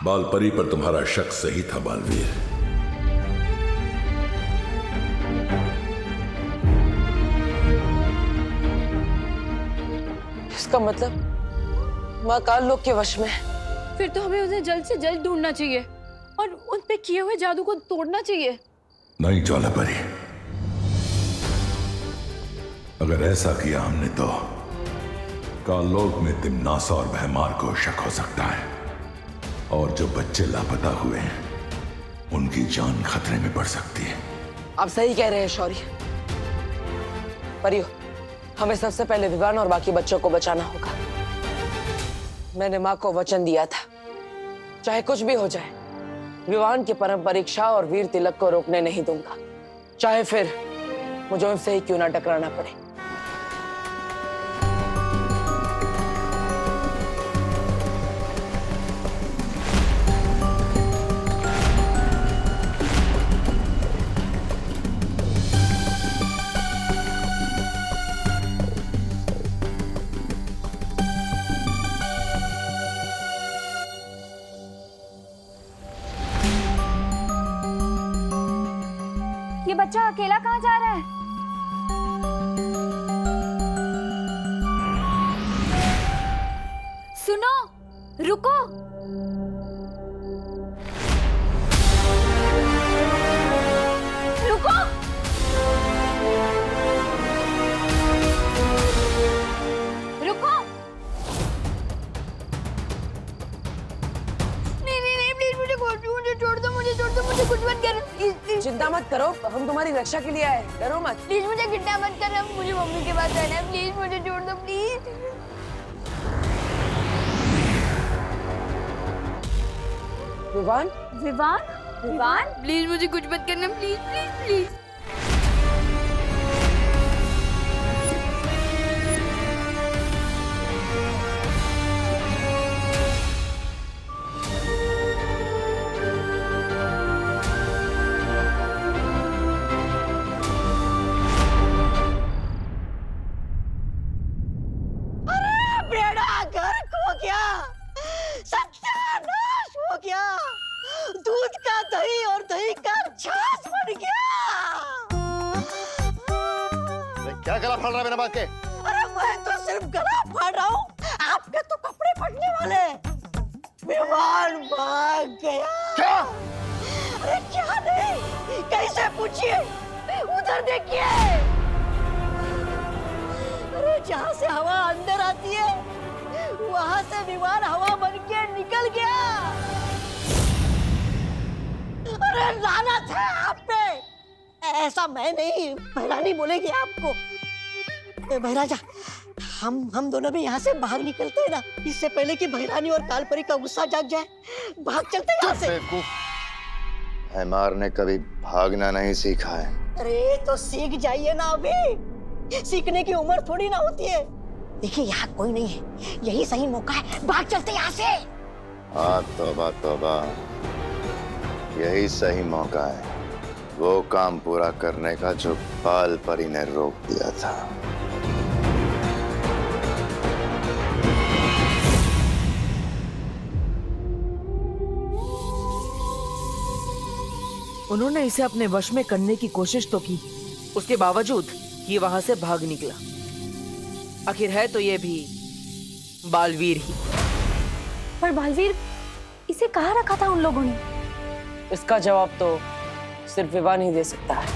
बालपरी पर तुम्हारा शक सही था बालवीर। इसका मतलब माँ काल लोक के वश में है। फिर तो हमें उसे जल्द से जल्द ढूंढना चाहिए और उन पे किए हुए जादू को तोड़ना चाहिए। नहीं ज्वालापरी, अगर ऐसा किया हमने तो काललोक में तिम्नास और भैमार को शक हो सकता है, और जो बच्चे लापता हुए हैं उनकी जान खतरे में पड़ सकती है। आप सही कह रहे हैं शौर्य। परियो, हमें सबसे पहले विवान और बाकी बच्चों को बचाना होगा। मैंने माँ को वचन दिया था, चाहे कुछ भी हो जाए, विवान की परम परीक्षा और वीर तिलक को रोकने नहीं दूंगा, चाहे फिर मुझे उनसे ही क्यों ना टकराना पड़े। ये बच्चा अकेला कहाँ जा रहा है? सुनो, रुको। रुको। रुको। नहीं, प्लीज मुझे छोड़ दो, मुझे कुछ मत करो, प्लीज। चिंता मत करो, हम तुम्हारी रक्षा के लिए आए, डरो मत। प्लीज मुझे किडनैप मत करना, मुझे मम्मी के पास जाना है, प्लीज मुझे छोड़ दो, प्लीज। विवान, विवान, विवान, प्लीज मुझे कुछ मत करना, प्लीज प्लीज प्लीज। बेड़ा गर्क हो गया, सत्यानाश हो गया, दूध का दही और दही का छाछ बन गया। क्या गला फाड़ रहा है बिना बात के? अरे मैं तो सिर्फ गला फाड़ रहा हूँ, आपके तो कपड़े फटने वाले। विमान भाग गया। क्या? अरे क्या नहीं, कैसे पूछिए, उधर देखिए। अरे जहाँ से हवा अंदर आती है, वहाँ से विमान हवा बन के निकल गया। अरे लानत है आप पे। ऐसा मैं नहीं, भैरानी बोलेगी आपको। भैराजा, हम दोनों भी यहाँ से बाहर निकलते हैं ना, इससे पहले कि भैरानी और कालपरी का गुस्सा जाग जाए। भाग चलते हैं यहाँ से। हैमार ने कभी भागना नहीं सीखा है। अरे तो सीख जाइए ना, अभी सीखने की उम्र थोड़ी ना होती है। देखिए यहाँ कोई नहीं है, यही सही मौका है, भाग चलते यहाँ से। हाँ तौबा तौबा, यही सही मौका है वो काम पूरा करने का जो बालपरी ने रोक दिया था। उन्होंने इसे अपने वश में करने की कोशिश तो की, उसके बावजूद ये वहां से भाग निकला। आखिर है तो ये भी बालवीर ही। पर बालवीर, इसे कहाँ रखा था उन लोगों ने? इसका जवाब तो सिर्फ विवान ही दे सकता है।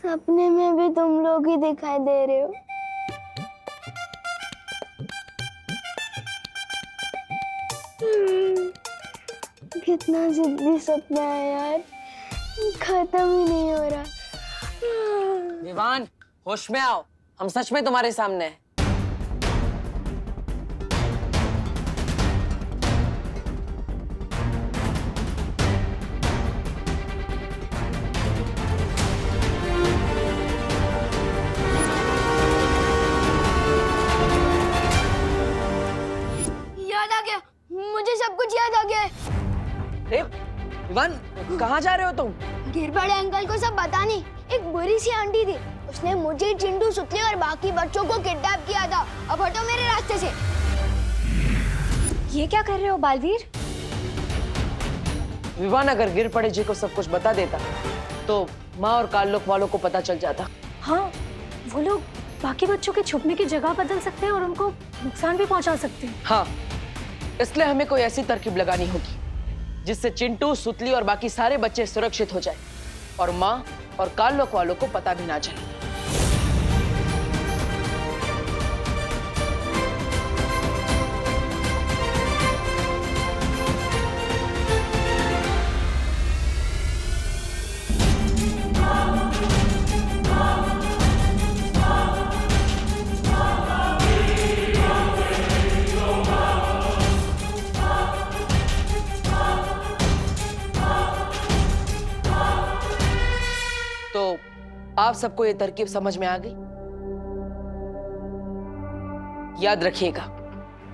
सपने में भी तुम लोग ही दिखाई दे रहे हो। कितना जिद्दी सपना है यार, खत्म ही नहीं हो रहा। विवान, होश में आओ, हम सच में तुम्हारे सामने हैं। याद आ गया, मुझे सब कुछ याद आ गया है। अरे विवान, कहाँ जा रहे हो तुम? गिर पड़े अंकल को सब बता नहीं। एक बुरी सी आंटी थी, उसने मुझे, चिंटू, सुतली और बाकी बच्चों को किडनैप किया था। अब हटो मेरे रास्ते से। ये क्या कर रहे हो बालवीर? विवान, अगर गिर पड़े जी को सब कुछ बता देता तो माँ और काल्लोक वालों को पता चल जाता। हाँ, वो लोग बाकी बच्चों के छुपने की जगह बदल सकते हैं और उनको नुकसान भी पहुंचा सकते हैं। हाँ, इसलिए हमें कोई ऐसी तरकीब लगानी होगी जिससे चिंटू, सुतली और बाकी सारे बच्चे सुरक्षित हो जाए और माँ और काल्लोक वालों को पता भी ना चले। तो आप सबको ये तरकीब समझ में आ गई? याद रखिएगा,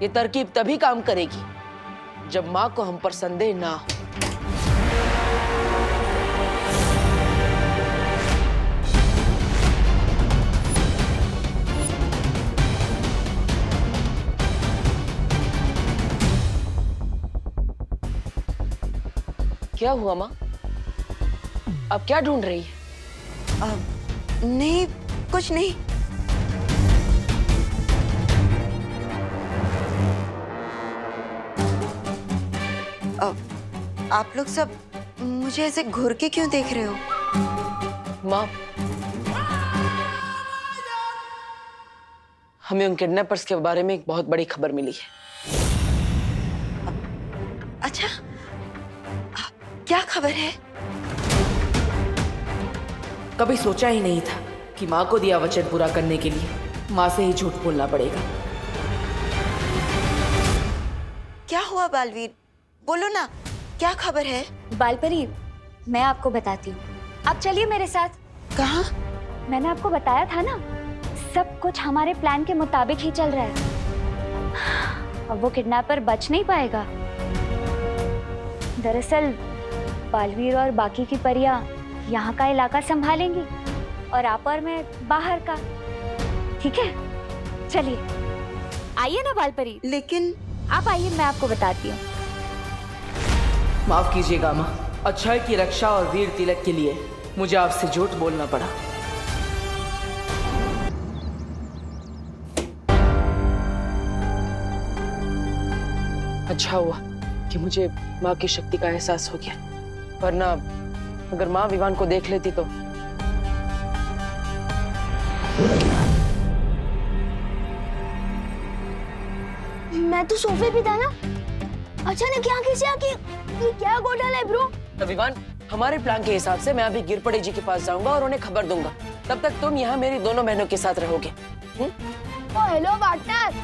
ये तरकीब तभी काम करेगी जब माँ को हम पर संदेह ना हो। क्या हुआ माँ? अब क्या ढूंढ रही है? नहीं, कुछ नहीं। आप लोग सब मुझे ऐसे घूर के क्यों देख रहे हो? माँ, हमें उन किडनैपर्स के बारे में एक बहुत बड़ी खबर मिली है। अच्छा, क्या खबर है? कभी सोचा ही नहीं था कि माँ को दिया वचन पूरा करने के लिए माँ से ही झूठ बोलना पड़ेगा। क्या हुआ बालवीर? बोलो ना, क्या खबर है? बालपरी, मैं आपको बताती हूँ। आप चलिए मेरे साथ। कहाँ? मैंने आपको बताया था ना, सब कुछ हमारे प्लान के मुताबिक ही चल रहा है। अब वो किडनैपर बच नहीं पाएगा। दरअसल बालवीर और बाकी की परियां यहाँ का इलाका संभालेंगी और आप और मैं बाहर का। ठीक है, चलिए आइए ना बालपरी। लेकिन आप आइए, मैं आपको बताती हूँ। माफ कीजिएगा माँ, अच्छाई की रक्षा और वीर तिलक के लिए मुझे आपसे झूठ बोलना पड़ा। अच्छा हुआ कि मुझे माँ की शक्ति का एहसास हो गया, वरना अगर माँ विवान को देख लेती तो। मैं तो सोफे पे था ना, अचानक यहाँ कैसे आके? ये क्या घोटाला है ब्रो? विवान, हमारे प्लान के हिसाब से मैं अभी गिर पड़े जी के पास जाऊंगा और उन्हें खबर दूंगा। तब तक तुम यहाँ मेरी दोनों बहनों के साथ रहोगे। ओ हेलो पार्टनर,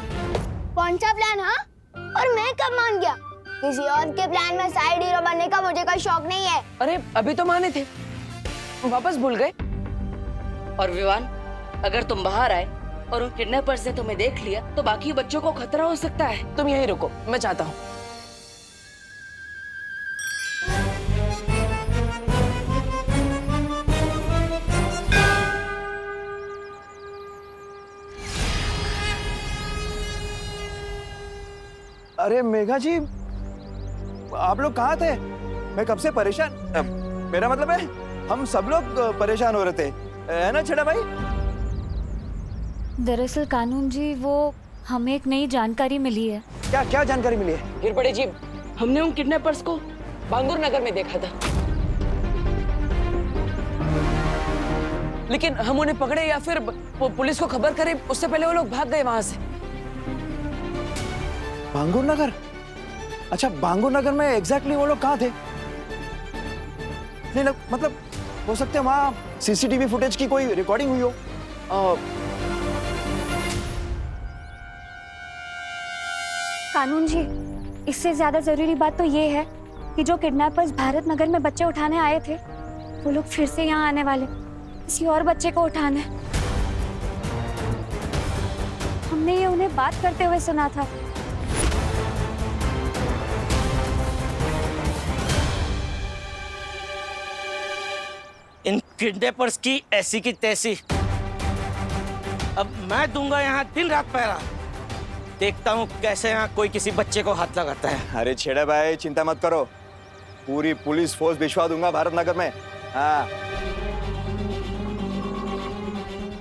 कौन सा प्लान? हाँ, और मैं कब मान गया? किसी और के प्लान में साइड हीरो बनने का मुझे कोई शौक नहीं है। अरे अभी तो माने थे, वापस भूल गए। और विवान, अगर तुम बाहर आए और उन किडनैपर्स ने तुम्हें देख लिया तो बाकी बच्चों को खतरा हो सकता है। तुम यहीं रुको, मैं चाहता हूँ। अरे मेघा जी, आप लोग कहाँ थे? मैं कब से परेशान, मेरा मतलब है हम सब लोग परेशान हो रहे थे, है ना छड़ा भाई? दरअसल कानून जी, वो हमें एक नई जानकारी मिली है। क्या क्या जानकारी मिली है? गिर पड़े जी, हमने उन किडनैपर्स को बांगुर नगर में देखा था, लेकिन हम उन्हें पकड़े या फिर पुलिस को खबर करें उससे पहले वो लोग भाग गए वहां से। बांगुर नगर? अच्छा, बांगुर नगर में एग्जैक्टली वो लोग कहाँ थे? नहीं मतलब हो सकते हैं वहाँ सीसीटीवी फुटेज की कोई रिकॉर्डिंग हुई हो। कानून जी, इससे ज्यादा जरूरी बात तो ये है कि जो किडनैपर्स भारत नगर में बच्चे उठाने आए थे, वो लोग फिर से यहाँ आने वाले किसी और बच्चे को उठाने। हमने ये उन्हें बात करते हुए सुना था। इन किडनैपर्स की ऐसी की तैसी। अब मैं दूंगा यहाँ दिन रात पहरा। देखता हूँ कैसे यहाँ कोई किसी बच्चे को हाथ लगाता है। अरे छेड़े भाई चिंता मत करो, पूरी पुलिस फोर्स भिजवा दूंगा भारत नगर में। हाँ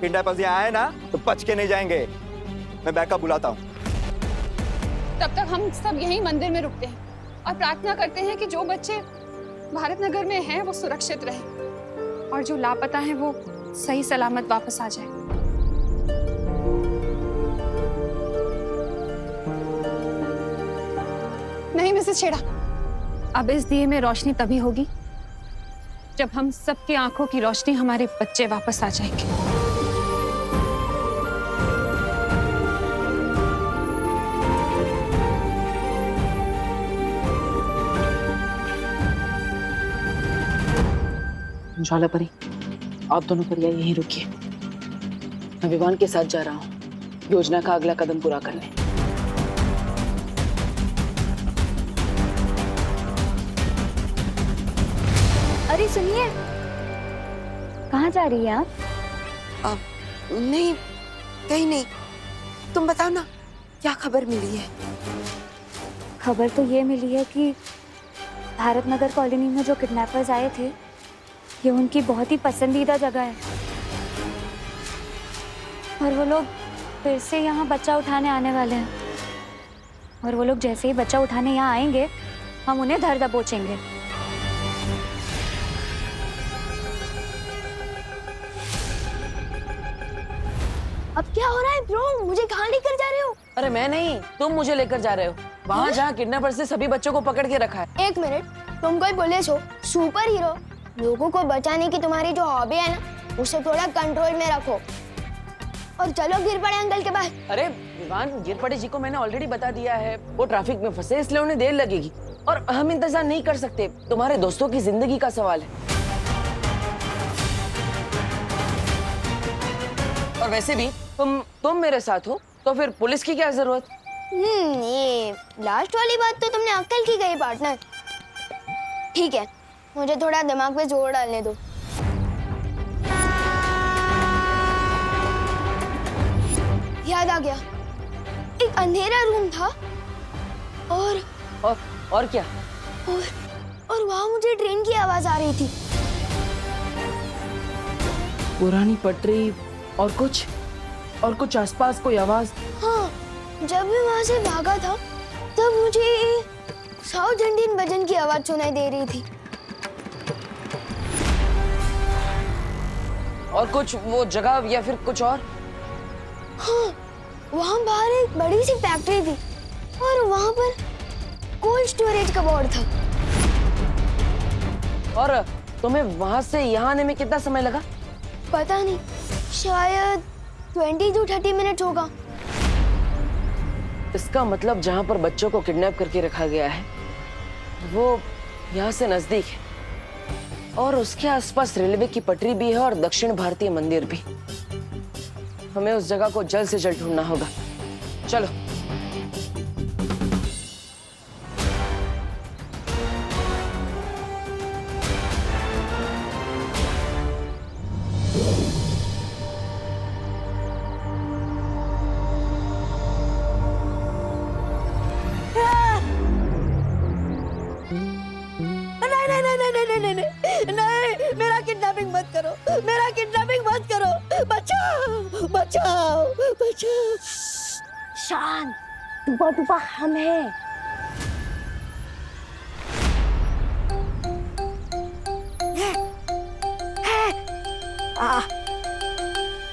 किडनैपर्स यहाँ आए ना तो बच के नहीं जाएंगे। मैं बैकअप बुलाता हूँ। तब तक हम सब यहीं मंदिर में रुकते हैं और प्रार्थना करते हैं कि जो बच्चे भारत नगर में हैं वो सुरक्षित रहे और जो लापता हैं वो सही सलामत वापस आ जाए। नहीं मिसेस छेड़ा, अब इस दिए में रोशनी तभी होगी जब हम सबकी आंखों की रोशनी हमारे बच्चे वापस आ जाएंगे। ज्वाला परी, आप दोनों परिया यहीं रुकिए। मैं विवान के साथ जा रहा हूँ योजना का अगला कदम पूरा करने। अरे सुनिए, कहाँ जा रही है आप? नहीं, कहीं नहीं। तुम बताओ ना, क्या खबर मिली है? खबर तो ये मिली है कि भारत नगर कॉलोनी में जो किडनैपर्स आए थे, ये उनकी बहुत ही पसंदीदा जगह है और वो लोग फिर से यहाँ बच्चा उठाने आने वाले हैं। और वो लोग जैसे ही बच्चा उठाने यहाँ आएंगे, हम उन्हें धर दबोचेंगे। अब क्या हो रहा है ब्रो? मुझे कहाँ लेकर जा रहे हो? अरे मैं नहीं, तुम मुझे लेकर जा रहे हो वहाँ जहाँ किडनैपर्स ने सभी बच्चों को पकड़ के रखा है। एक मिनट, तुम कोई पुलिस हो, सुपर हीरो? लोगों को बचाने की तुम्हारी जो हॉबी है ना, उसे थोड़ा कंट्रोल में रखो और चलो गिर पड़े अंकल के पास। अरे विवान, गिर पड़े जी को मैंने ऑलरेडी बता दिया है, वो ट्रैफिक में फंसे इसलिए उन्हें देर लगेगी और हम इंतजार नहीं कर सकते। तुम्हारे दोस्तों की जिंदगी का सवाल है। और वैसे भी तुम मेरे साथ हो तो फिर पुलिस की क्या जरूरत? ये लास्ट वाली बात तो तुमने अक्ल की गई पार्टनर। ठीक है, मुझे थोड़ा दिमाग पे जोर डालने दो। याद आ गया, एक अंधेरा रूम था और क्या? और वहां मुझे ट्रेन की आवाज आ रही थी। पुरानी पटरी और कुछ आसपास कोई आवाज? हाँ, जब मैं वहां से भागा था तब मुझे साउथ इंडियन भजन की आवाज सुनाई दे रही थी। और कुछ वो जगह या फिर कुछ और? हाँ, वहां बाहर एक बड़ी सी फैक्ट्री थी और वहां पर कोल्ड स्टोरेज का बोर्ड था। और तुम्हें वहां से यहाँ आने में कितना समय लगा? पता नहीं, शायद 20 to 30 मिनट होगा। इसका मतलब जहाँ पर बच्चों को किडनैप करके रखा गया है वो यहाँ से नजदीक है और उसके आसपास रेलवे की पटरी भी है और दक्षिण भारतीय मंदिर भी। हमें उस जगह को जल्द से जल्द ढूंढना होगा। चलो। नहीं, मेरा किडनैपिंग मत करो, मेरा किडनैपिंग मत करो। बचाओ बचाओ बचाओ। शांत, दुबा हम हैं।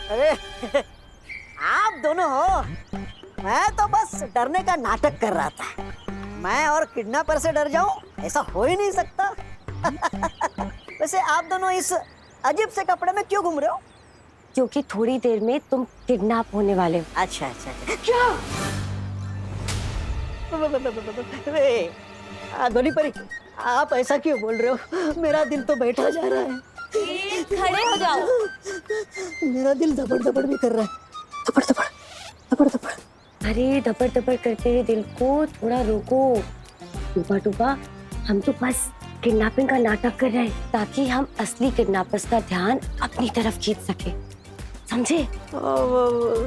अरे आप दोनों हो? मैं तो बस डरने का नाटक कर रहा था। मैं और किडनैपर से डर जाऊं, ऐसा हो ही नहीं सकता। वैसे आप दोनों इस अजीब से कपड़े में क्यों घूम रहे हो? क्योंकि थोड़ी देर में तुम किडनैप होने वाले हो। अच्छा अच्छा। क्या? धोनी परी, आप ऐसा क्यों बोल रहे हो? मेरा दिल तो बैठा जा रहा है। खड़े हो जाओ। मेरा दिल धपड़ धपड़ भी कर रहा है। धपड़ धपड़ धपड़ धपड़। अरे धपड़ धपड़ करते हुए दिल को थोड़ा रोको। टूपा टूपा, हम तो बस किडनैपिंग का नाटक कर रहे हैं ताकि हम असली किडनैपर्स का ध्यान अपनी तरफ खींच सके, समझे?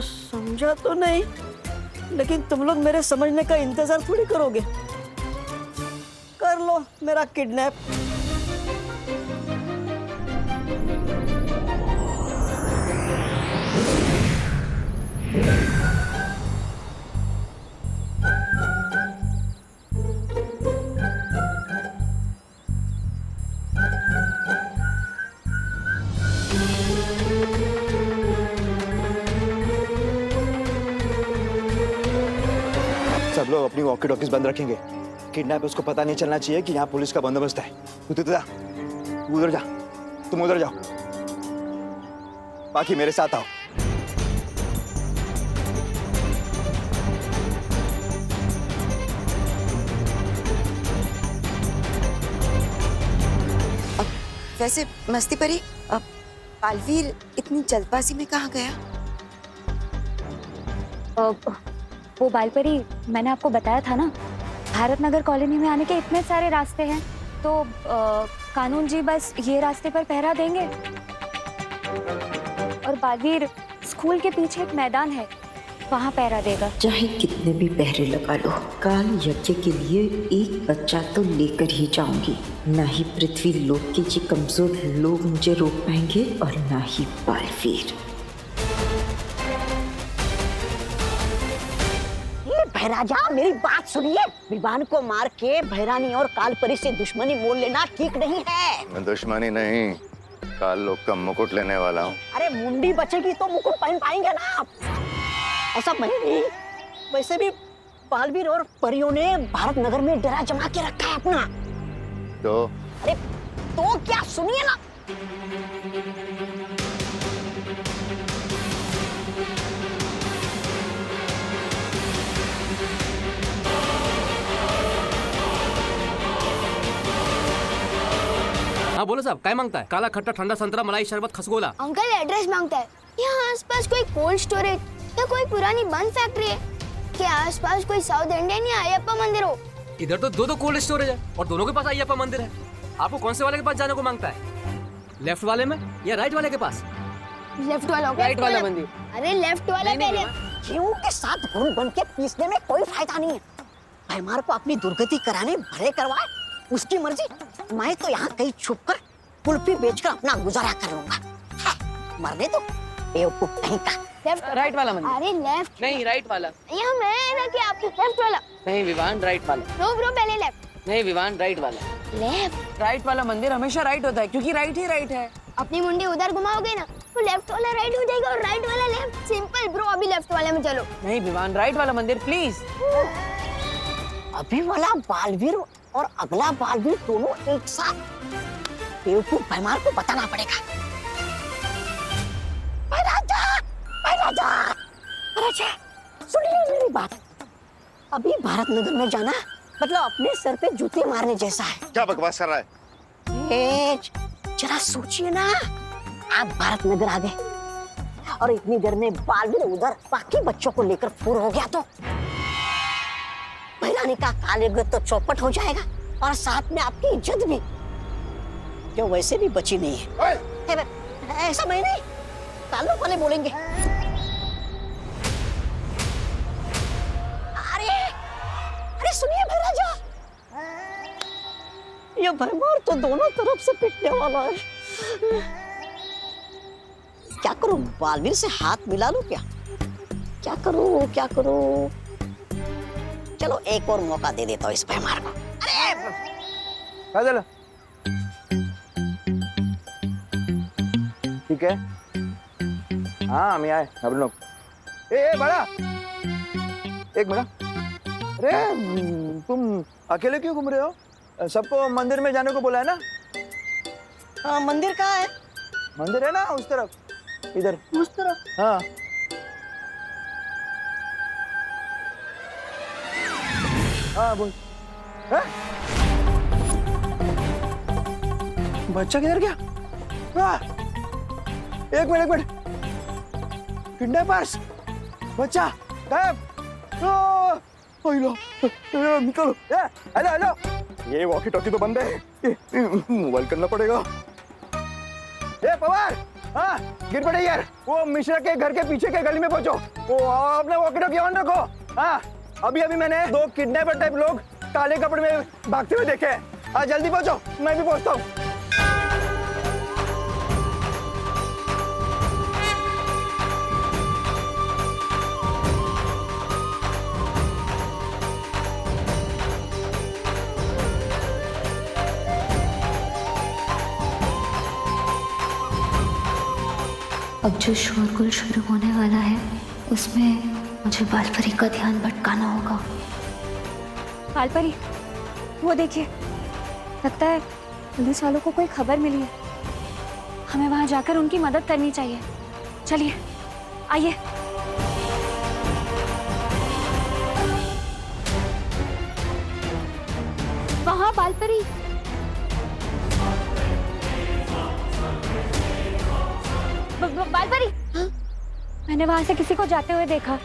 समझा तो नहीं, लेकिन तुम लोग मेरे समझने का इंतजार थोड़ी करोगे। कर लो मेरा किडनैप। सब लोग अपनी वॉकी टॉकीज बंद रखेंगे। किडनैपर्स को पता नहीं चलना चाहिए कि यहाँ पुलिस का बंदोबस्त है। तू उधर जा, तुम उधर जाओ, बाकी मेरे साथ आओ। वैसे मस्ती परी, अब बालवीर इतनी जल्दबाजी में कहाँ गया? वो बालपरी, मैंने आपको बताया था ना, भारत नगर कॉलोनी में आने के इतने सारे रास्ते हैं, तो कानून जी बस ये रास्ते पर पहरा देंगे। और बालवीर स्कूल के पीछे एक मैदान है, वहाँ पहरा देगा। चाहे कितने भी पहरे लगा लो, काल यज्ञ के लिए एक बच्चा तो लेकर ही जाऊंगी। ना ही पृथ्वी लोक के ये कमजोर लोग मुझे रोक पाएंगे और ना ही बालवीर। भैराजा, मेरी बात सुनिए। विवान को मार के भैरानी और कालपरी से दुश्मनी मोल लेना ठीक नहीं है। मैं दुश्मनी नहीं, काल लोग का मुकुट लेने वाला हूँ। अरे मुंडी बचेगी तो मुकुट पहन पाएंगे ना आप। ऐसा मैं नहीं। वैसे भी बालवीर और परियों ने भारत नगर में डेरा जमा के रखा है अपना। तो अरे तो क्या, सुनिए ना। हाँ बोलो साहब, क्या मांगता है? काला खट्टा ठंडा संतरा मलाई शरबत खसगोला। अंकल एड्रेस मांगता है। यहाँ आसपास कोई कोल्ड स्टोरेज या कोई पुरानी बंद फैक्ट्री है? क्या आसपास कोई साउथ इंडियन या अयप्पा मंदिर हो? इधर तो दो कोल्ड स्टोरेज है और दोनों के पास अयप्पा मंदिर है। आपको कौन से वाले के पास जाने को मांगता है? लेफ्ट वाले में या राइट वाले के पास? लेफ्ट वाला। राइट वाला मंदिर। अरे लेफ्ट वाला पहले। गेहूं के साथ घुन बन के पीसने में कोई फायदा नहीं है। भैमार को अपनी दुर्गति कराने भले करवाए, उसकी मर्जी। मैं तो यहाँ कहीं छुप कर कुल्फी बेचकर अपना गुजारा कर लूंगा। मरने तो बेवकूफ कहीं का। लेफ्ट राइट वाला मंदिर। अरे लेफ्ट नहीं, राइट वाला। यहाँ मैं ना कि आपकी लेफ्ट वाला। नहीं विवान, राइट वाला। नो ब्रो, पहले लेफ्ट। नहीं विवान, राइट वाला। लेफ्ट। राइट वाला मंदिर हमेशा राइट होता है, क्योंकि राइट ही राइट है। अपनी मुंडी उधर घुमाओगे ना तो लेफ्ट वाला राइट हो जाएगा और राइट वाला लेफ्ट। सिंपल ब्रो, अभी लेफ्ट वाले में चलो। नहीं विवान, राइट वाला मंदिर प्लीज। अभी वाला बालवीर और अगला बालवीर दोनों एक साथ। बेवकूफ भैमार को बताना पड़ेगा। राजा, सुनिए मेरी बात। अभी भारत नगर में जाना मतलब अपने सर पे जूते मारने जैसा है। क्या बकवास कर रहा है? जरा सोचिए ना, आप भारत नगर आ गए और इतनी देर में बालवीर उधर बाकी बच्चों को लेकर फूर हो गया तो भैरानी का काले तो चौपट हो जाएगा और साथ में आपकी इज्जत भी, जो वैसे भी बची नहीं है। ऐसा मैं नहीं, कालों वाले बोलेंगे। अरे सुनिए भैराजा, ये भैमार तो दोनों तरफ से पिटने वाला है। क्या करूं, बालवीर से हाथ मिला लूं क्या? क्या करूं? चलो एक और मौका दे देता हूँ इस भैमार को। अरे ठीक है, हाँ हम आए हम लोग। ए बड़ा, एक मिनट। अरे तुम अकेले क्यों घूम रहे हो? सबको मंदिर में जाने को बोला है ना? हाँ, मंदिर कहाँ है? मंदिर है ना उस तरफ, इधर उस तरफ। हाँ हाँ बोल। बच्चा किधर गया? एक मिनट, किडनैपर्स, बच्चा गायब। निकलो। हेलो ये वॉकी टॉकी तो बंद है, मोबाइल करना पड़ेगा। ए पवार, हाँ गिर पड़े यार, वो मिश्रा के घर के पीछे के गली में पहुंचो। वो अपने वॉकी टॉकी ऑन रखो। हाँ अभी मैंने 2 किडनैपर टाइप लोग काले कपड़े में भागते हुए देखे हैं। हाँ जल्दी पहुंचो, मैं भी पहुंचता हूँ। अब जो शोरगुल शुरू होने वाला है उसमें मुझे बालपरी का ध्यान भटकाना होगा। बालपरी, वो देखिए, लगता है पुलिस वालों को कोई खबर मिली है। हमें वहां जाकर उनकी मदद करनी चाहिए। चलिए आइए। वहां बालपरी, बालपरी, हाँ? मैंने वहां से किसी को जाते हुए देखा।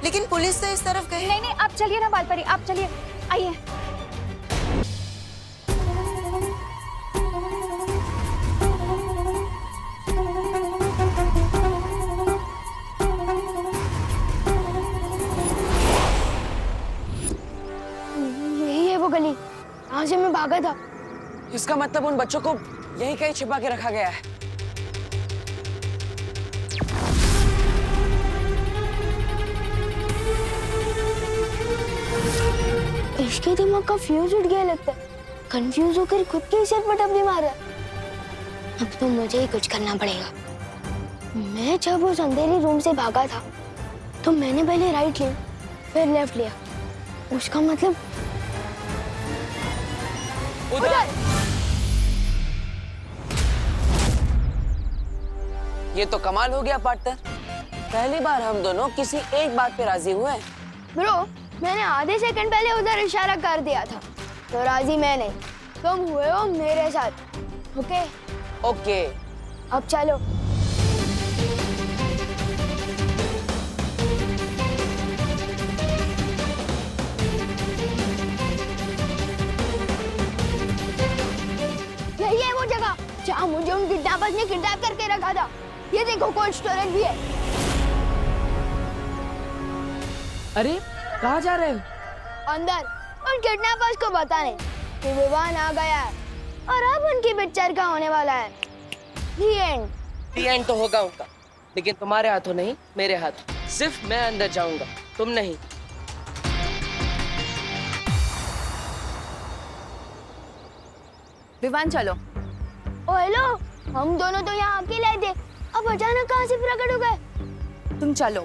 लेकिन पुलिस तो इस तरफ गई। नहीं, आप चलिए ना बालपरी, आप चलिए, आइए। यही है वो गली, यहाँ से मैं भागा था। इसका मतलब उन बच्चों को यहीं कहीं छिपा के रखा गया है। इसके दिमाग का फ्यूज उठ गया लगता है। कंफ्यूज होकर खुद के ही सिर पर टपली मारा। अब तो मुझे ही कुछ करना पड़ेगा। मैं जब उस अंधेरी रूम से भागा था तो मैंने पहले राइट लिया, फिर लेफ्ट लिया। उसका मतलब उधर। ये तो कमाल हो गया पार्टनर। पहली बार हम दोनों किसी एक बात पे राजी हुए हैं। ब्रो, मैंने आधे सेकंड पहले उधर इशारा कर दिया था, तो राजी मैं नहीं, तुम हुए हो मेरे साथ। ओके? ओके। अब चलो। यही है वो जगह जहाँ मुझे उन किडनैपर्स ने किडनैप करके रखा था। ये देखो, कोल्ड स्टोरेज भी है। अरे कहाँ जा रहे हो? अंदर उन किडनैपर्स को बताने कि विवान आ गया है और अब उनकी पिक्चर का होने वाला है। The end। The end तो होगा उनका, लेकिन तुम्हारे हाथों नहीं, मेरे हाथ। सिर्फ मैं अंदर जाऊंगा, तुम नहीं। विवान चलो। ओ हेलो, हम दोनों तो यहाँ अकेले थे, अब अचानक कहाँ से प्रकट हो गए? तुम चलो।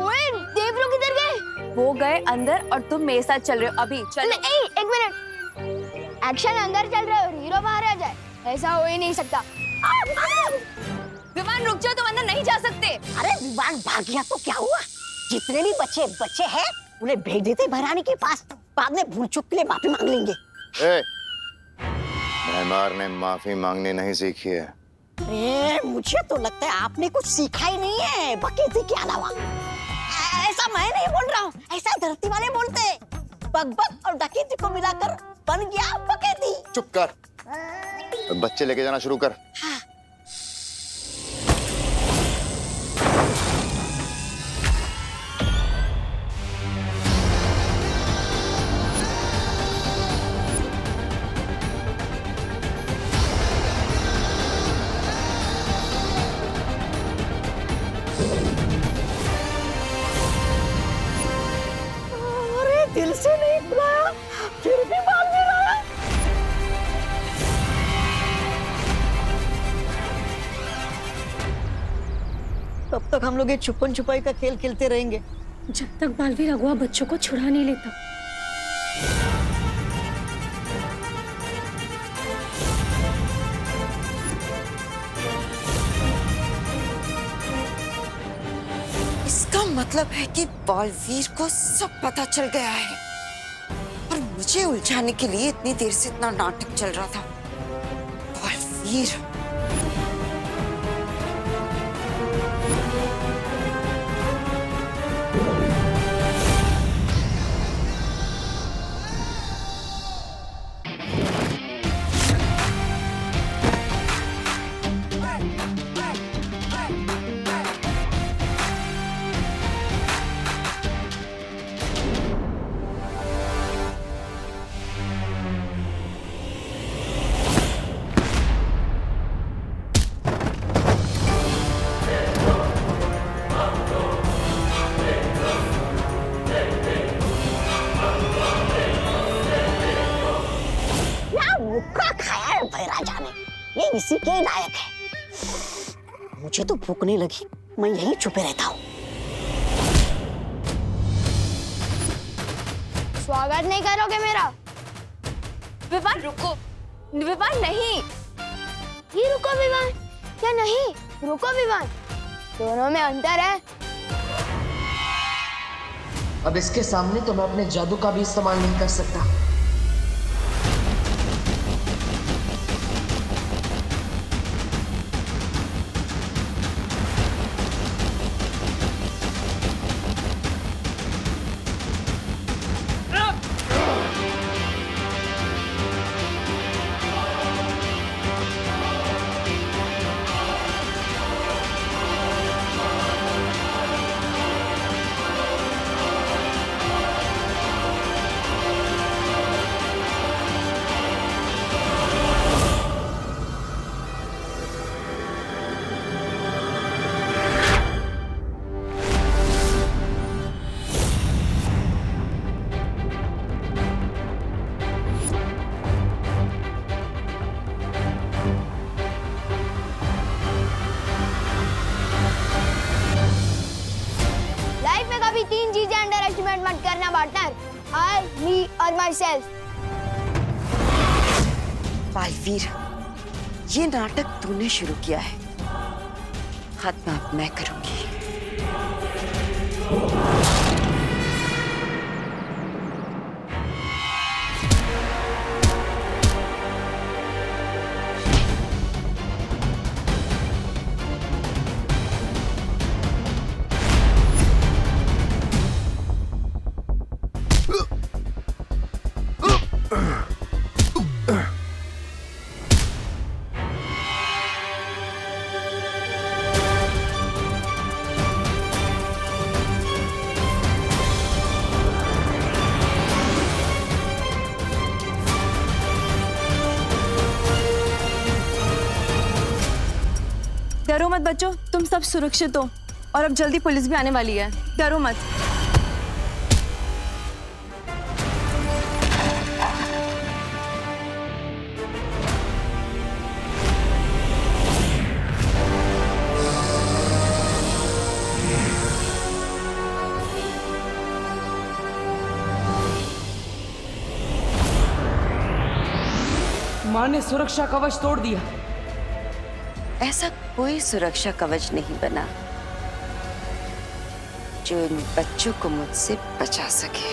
ओए, देवलो किधर गए? वो गए अंदर और तुम मेरे साथ चल रहे हो। अभी चलो। नहीं, एक मिनट। एक्शन अंदर चल रहा है और हीरो बाहर आ जाए, ऐसा हो ही नहीं सकता। विमान रुक जाओ, तुम अंदर नहीं जा सकते। अरे विमान भाग गया तो क्या हुआ? जितने भी बच्चे हैं उन्हें भेज देते भैरानी के पास, बाद में भूल चूक के लिए माफी मांग लेंगे। मेहमार ने माफी मांगनी नहीं सीखी है। अरे मुझे तो लगता है आपने कुछ सीखा ही नहीं है बकेती के अलावा। ऐसा मैं नहीं बोल रहा हूँ, ऐसा धरती वाले बोलते हैं। बकबक और डकैती को मिलाकर बन गया बकेती। चुप कर, बच्चे लेके जाना शुरू कर। हाँ। दिल से नहीं बुलाया, फिर भी भागने लगा। तब तक हम लोग ये छुपन छुपाई का खेल खेलते रहेंगे जब तक बालवीर अगुआ बच्चों को छुड़ा नहीं लेता। इसका मतलब है कि बालवीर को सब पता चल गया है और मुझे उलझाने के लिए इतनी देर से इतना नाटक चल रहा था। बालवीर, मुक्का खाया है भैराजा ने, ये इसी के लायक है। मुझे तो भूख नहीं लगी, मैं यहीं छुपे रहता हूँ। स्वागत नहीं करोगे मेरा? विवान रुको, विवान नहीं। ये रुको विवान या नहीं? रुको विवान, दोनों में अंतर है। अब इसके सामने तो मैं अपने जादू का भी इस्तेमाल नहीं कर सकता। तीन चीजें अंडर एस्टिमेट मत करना पार्टनर, आई, मी और माई सेल्फ। बालवीर, ये नाटक तूने शुरू किया है, खत्म अब मैं करूंगी। डरो मत बच्चों, तुम सब सुरक्षित हो और अब जल्दी पुलिस भी आने वाली है, डरो मत। माँ ने सुरक्षा कवच तोड़ दिया। ऐसा कोई सुरक्षा कवच नहीं बना जो इन बच्चों को मुझसे बचा सके।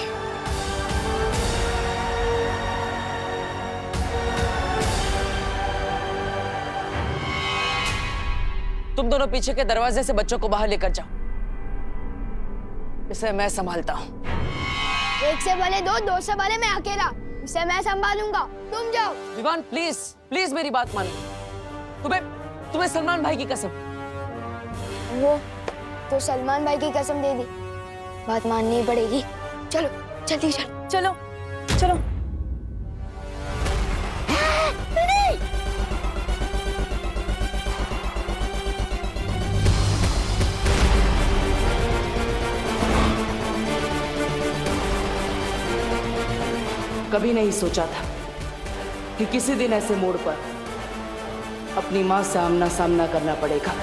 तुम दोनों पीछे के दरवाजे से बच्चों को बाहर लेकर जाओ, इसे मैं संभालता हूँ। एक से भले दो, दो से भले मैं अकेला, इसे मैं संभालूंगा, तुम जाओ। विवान प्लीज प्लीज मेरी बात मानो। तुम्हें सलमान भाई की कसम। वो तो सलमान भाई की कसम दे दी, बात माननी पड़ेगी। चलो जल्दी चलो चलो चलो। कभी नहीं सोचा था कि किसी दिन ऐसे मोड़ पर अपनी माँ से आमना सामना करना पड़ेगा।